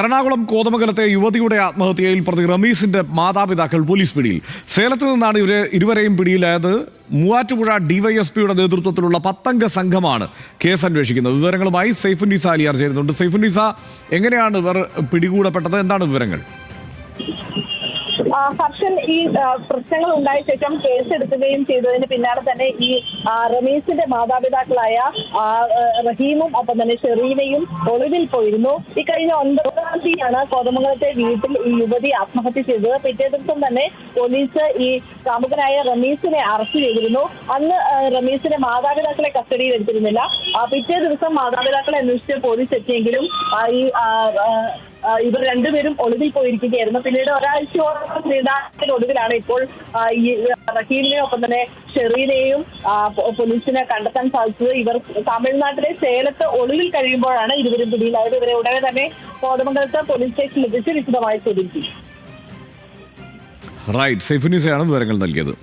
എറണാകുളം കോതമംഗലത്തെ യുവതിയുടെ ആത്മഹത്യയിൽ പ്രതി റമീസിന്റെ മാതാപിതാക്കൾ പോലീസ് പിടിയിൽ. സേലത്ത് നിന്നാണ് ഇരുവരെയും പിടിയിലായത്. മൂവാറ്റുപുഴ ഡിവൈഎസ്പിയുടെ നേതൃത്വത്തിലുള്ള 10 അംഗ സംഘമാണ് കേസ് അന്വേഷിക്കുന്നത്. വിവരങ്ങളുമായി സൈഫുന്നീസ അലിയാർ ചേരുന്നുണ്ട്. സൈഫുന്നീസ, എങ്ങനെയാണ് ഇവർ പിടികൂടപ്പെട്ടത്? എന്താണ് വിവരങ്ങൾ? ഹർഷൻ, ഈ പ്രശ്നങ്ങൾ ഉണ്ടായ ശേഷം കേസെടുക്കുകയും ചെയ്തതിന് പിന്നാലെ തന്നെ ഈ റമീസിന്റെ മാതാപിതാക്കളായ റഹീമും ഒപ്പം തന്നെ ഷെറീനയും ഒളിവിൽ പോയിരുന്നു. ഈ കഴിഞ്ഞ 9-ാം തീയതിയാണ് കോതമംഗലത്തെ വീട്ടിൽ ഈ യുവതി ആത്മഹത്യ ചെയ്തത്. പിറ്റേ ദിവസം തന്നെ പോലീസ് ഈ കാമുകനായ റമീസിനെ അറസ്റ്റ് ചെയ്തിരുന്നു. അന്ന് റമീസിന്റെ മാതാപിതാക്കളെ കസ്റ്റഡിയിൽ എടുത്തിരുന്നില്ല. പിറ്റേ ദിവസം മാതാപിതാക്കളെ അന്വേഷിച്ച് പോലീസ് എത്തിയെങ്കിലും ഈ ഇവർ രണ്ടുപേരും ഒളിവിൽ പോയിരിക്കുകയായിരുന്നു. പിന്നീട് ഒരാഴ്ചയോളം ഒടുവിലാണ് ഇപ്പോൾ ഈ റഹീമിനെയും ഒപ്പം തന്നെ ഷെറീനെയും പോലീസിനെ കണ്ടെത്താൻ സാധിച്ചത്. ഇവർ തമിഴ്നാട്ടിലെ സേലത്ത് ഒളിവിൽ കഴിയുമ്പോഴാണ് ഇരുവരും പിടിയിലായത്. ഇവരെ ഉടനെ തന്നെ കോതമംഗലത്ത് പോലീസ് സ്റ്റേഷനിൽ എത്തിച്ച് വിശദമായി ചോദ്യം ചെയ്യും. റൈറ്റ്, സൈഫുന്നീസയാണ് വിവരങ്ങൾ നൽകിയത്.